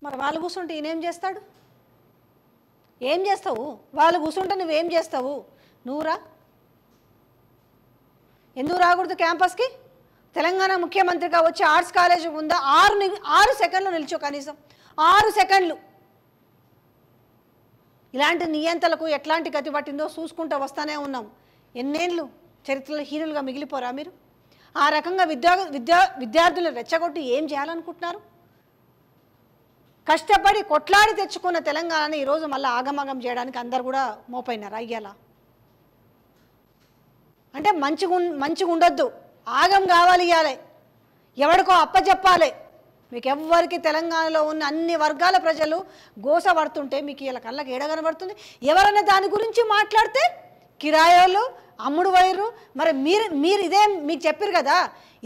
మరి వాళ్ళు కూర్చుంటే ఈయనేం చేస్తాడు? ఏం చేస్తావు? వాళ్ళు కూర్చుంటే నువ్వేం చేస్తావు? నువ్వురా, ఎందుకు రాకూడదు క్యాంపస్కి? తెలంగాణ ముఖ్యమంత్రిగా వచ్చి ఆర్ట్స్ కాలేజీ ఉందా? 6 సెకండ్లు నిల్చో, కనీసం 6 సెకండ్లు. ఇలాంటి నియంతలకు ఎట్లాంటి గతి పట్టిందో చూసుకుంటూ వస్తానే ఉన్నాం. ఎన్నేళ్ళు చరిత్రలో హీరోలుగా మిగిలిపోరా మీరు? ఆ రకంగా విద్యార్థులు రెచ్చగొట్టి ఏం చేయాలనుకుంటున్నారు? కష్టపడి కొట్లాడి తెచ్చుకున్న తెలంగాణని ఈరోజు మళ్ళీ ఆగమాగం చేయడానికి అందరు కూడా మోపైనారు అయ్యాల. అంటే మంచిగా ఉండొద్దు, ఆగం కావాలి, ఇవ్వాలి, ఎవరికో అప్పచెప్పాలి. మీకు ఎవ్వరికి తెలంగాణలో ఉన్న అన్ని వర్గాల ప్రజలు గోస పడుతుంటే మీకు ఇలా కళ్ళకి ఏడ కనబడుతుంది? ఎవరైనా దాని గురించి మాట్లాడితే కిరాయోళ్ళు అమ్ముడు వైరు. మరి మీరు ఇదే మీకు చెప్పారు కదా,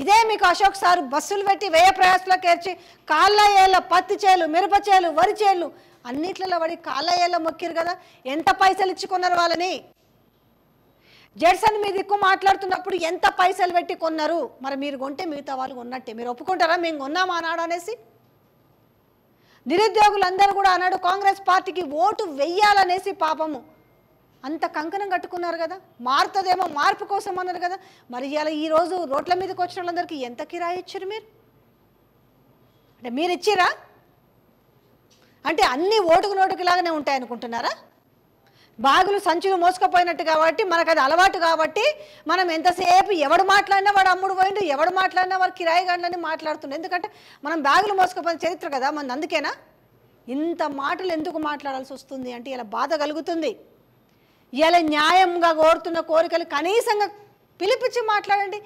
ఇదే మీకు అశోక్ సార్ బస్సులు పెట్టి వ్యయ ప్రయాసలకు ఏర్చి కాళ్ళ ఏళ్ళ పత్తి చేలు, మిరప చేలు, వరి చేలు అన్నిట్లలో పడి కాళ్ళ ఏళ్ళ మొక్కిరు కదా. ఎంత పైసలు ఇచ్చుకున్నారు వాళ్ళని? జెడ్సన్ మీద ఎక్కువ మాట్లాడుతున్నప్పుడు ఎంత పైసలు పెట్టి కొన్నారు? మరి మీరు కొంటే మిగతా వాళ్ళు కొన్నట్టే. మీరు ఒప్పుకుంటారా మేము కొన్నామా అన్నాడు అనేసి? నిరుద్యోగులందరూ కూడా అన్నాడు కాంగ్రెస్ పార్టీకి ఓటు వెయ్యాలనేసి పాపము అంత కంకణం కట్టుకున్నారు కదా. మారుతుందేమో, మార్పు కోసం అన్నారు కదా. మరి ఇలా ఈరోజు రోడ్ల మీదకి వచ్చిన వాళ్ళందరికీ ఎంత కిరాయి ఇచ్చారు మీరు? అంటే మీరు ఇచ్చిరా? అంటే అన్నీ ఓటుకు నోటుకు లాగానే ఉంటాయనుకుంటున్నారా? బాగులు సంచులు మోసుకుపోయినట్టు కాబట్టి మనకు అది అలవాటు కాబట్టి మనం ఎంతసేపు ఎవడు మాట్లాడినా వాడు అమ్ముడు పోయిండు, ఎవడు మాట్లాడినా వాడు కిరాయి గంటలని మాట్లాడుతుండే. ఎందుకంటే మనం బ్యాగులు మోసుకుపోయిన చరిత్ర కదా మన. అందుకేనా ఇంత మాటలు ఎందుకు మాట్లాడాల్సి వస్తుంది అంటే ఇలా బాధ కలుగుతుంది. ఇలా న్యాయంగా కోరుతున్న కోరికలు కనీసంగా పిలిపించి మాట్లాడండి.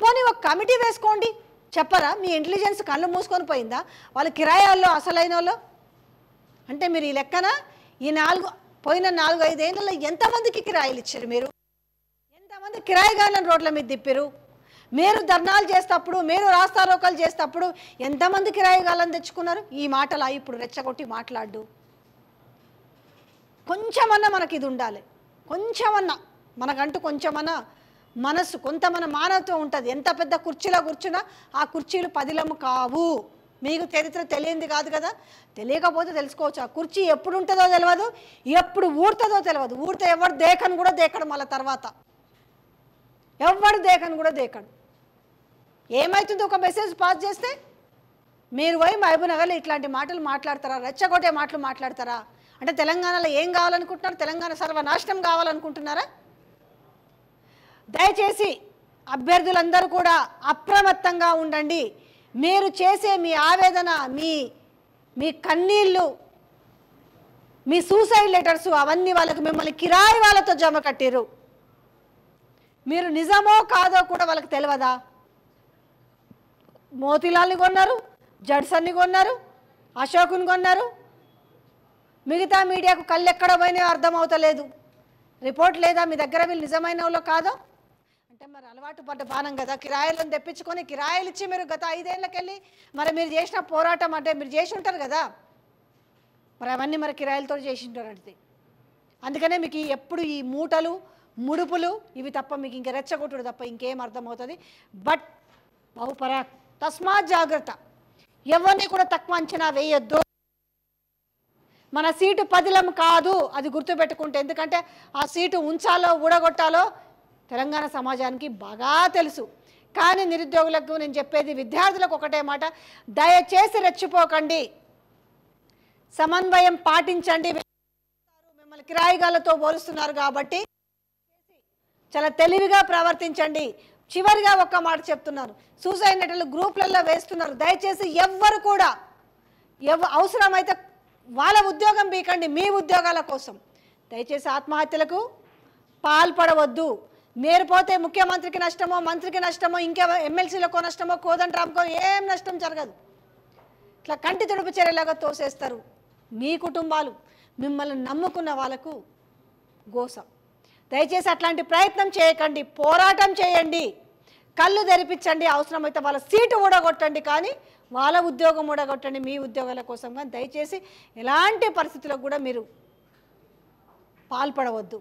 పోనీ ఒక కమిటీ వేసుకోండి. చెప్పరా మీ ఇంటెలిజెన్స్ కళ్ళు మూసుకొని పోయిందా వాళ్ళు కిరాయాల్లో అసలైన వాళ్ళు? అంటే మీరు ఈ లెక్కన పోయిన 4-5 ఏళ్ళలో ఎంతమందికి కిరాయిలు ఇచ్చారు మీరు? ఎంతమంది కిరాయిగాళ్ళని రోడ్ల మీద తిప్పారు? మీరు ధర్నాలు చేసేటప్పుడు, మీరు రాస్తారోకాలు చేసేటప్పుడు ఎంతమంది కిరాయిగాళ్ళని తెచ్చుకున్నారు? ఈ మాటలా ఇప్పుడు రెచ్చగొట్టి మాట్లాడు. కొంచెమన్నా మనకి ఇది ఉండాలి, కొంచెమన్నా మనకంటూ కొంచెమన్నా మనసు, కొంత మన మానవత్వం ఉంటుంది. ఎంత పెద్ద కుర్చీలో కూర్చున్నా ఆ కుర్చీలు పదిలము కావు. మీకు చరిత్ర తెలియంది కాదు కదా, తెలియకపోతే తెలుసుకోవచ్చు. ఆ కుర్చీ ఎప్పుడు ఉంటుందో తెలియదు, ఎప్పుడు ఊడుతుందో తెలియదు. ఊడితే ఎవరు దేకను కూడా దేకడు, మళ్ళీ తర్వాత ఎవరు దేకను కూడా దేకడు. ఏమవుతుంది ఒక మెసేజ్ పాస్ చేస్తే? మీరు పోయి మహబూబ్నగర్లో ఇట్లాంటి మాటలు మాట్లాడతారా? రెచ్చగొట్టే మాటలు మాట్లాడతారా? అంటే తెలంగాణలో ఏం కావాలనుకుంటున్నారు? తెలంగాణ సర్వనాశనం కావాలనుకుంటున్నారా? దయచేసి అభ్యర్థులందరూ కూడా అప్రమత్తంగా ఉండండి. మీరు చేసే మీ ఆవేదన, మీ కన్నీళ్ళు, మీ సూసైడ్ లెటర్స్ అవన్నీ వాళ్ళకి మిమ్మల్ని కిరాయి వాళ్ళతో జమ కట్టిరు. మీరు నిజమో కాదో కూడా వాళ్ళకి తెలియదా? మోతీలాల్ని కొన్నారు, జడ్సన్ని కొన్నారు, అశోక్ని కొన్నారు. మిగతా మీడియాకు కళ్ళు ఎక్కడ పోయినా అర్థమవుతలేదు. రిపోర్ట్ లేదా మీ దగ్గర? వీళ్ళు నిజమైన వాళ్ళు కాదో అంటే మరి అలవాటు పడ్డ బాణం కదా. కిరాయిలను తెప్పించుకొని కిరాయిలు ఇచ్చి మీరు గత 5 ఏళ్ళకెళ్ళి మరి మీరు చేసిన పోరాటం అంటే మీరు చేసి ఉంటారు కదా, మరి అవన్నీ మరి కిరాయిలతో చేసి ఉంటారు. అంటే అందుకనే మీకు ఎప్పుడు ఈ మూటలు ముడుపులు ఇవి తప్ప మీకు ఇంకా రెచ్చగొట్టుడు తప్ప ఇంకేం అర్థమవుతుంది. బట్ బహుపరాక్ తస్మాత్ జాగ్రత్త, ఎవరిని కూడా తక్కువ అంచనా వేయొద్దు. మన సీటు పదిలం కాదు, అది గుర్తుపెట్టుకుంటే. ఎందుకంటే ఆ సీటు ఉంచాలో ఊడగొట్టాలో తెలంగాణ సమాజానికి బాగా తెలుసు. కానీ నిరుద్యోగులకు నేను చెప్పేది, విద్యార్థులకు ఒకటే మాట, దయచేసి రెచ్చిపోకండి, సమన్వయం పాటించండి. మిమ్మల్ని కిరాయిగాళ్ళతో పోలుస్తున్నారు కాబట్టి చాలా తెలివిగా ప్రవర్తించండి. చివరిగా ఒక్క మాట చెప్తున్నాను, సూసైడ్ నోట్లు గ్రూప్లలో వేస్తున్నారు. దయచేసి ఎవ్వరు కూడా అవసరమైతే వాళ్ళ ఉద్యోగం బీకండి, మీ ఉద్యోగాల కోసం. దయచేసి ఆత్మహత్యలకు పాల్పడవద్దు. మీరు పోతే ముఖ్యమంత్రికి నష్టమో, మంత్రికి నష్టమో, ఇంకా ఎమ్మెల్సీలకో నష్టమో, కోదండరామ్కో ఏం నష్టం జరగదు. ఇట్లా కంటి తుడుపు చర్యలాగా తోసేస్తారు మీ కుటుంబాలు, మిమ్మల్ని నమ్ముకున్న వాళ్ళకు గోస. దయచేసి అట్లాంటి ప్రయత్నం చేయకండి, పోరాటం చేయండి, కళ్ళు తెరిపించండి. అవసరమైతే వాళ్ళ సీటు ఊడగొట్టండి, కానీ వాళ్ళ ఉద్యోగం ఊడగొట్టండి మీ ఉద్యోగాల కోసం. కానీ దయచేసి ఎలాంటి పరిస్థితులకు కూడా మీరు పాల్పడవద్దు.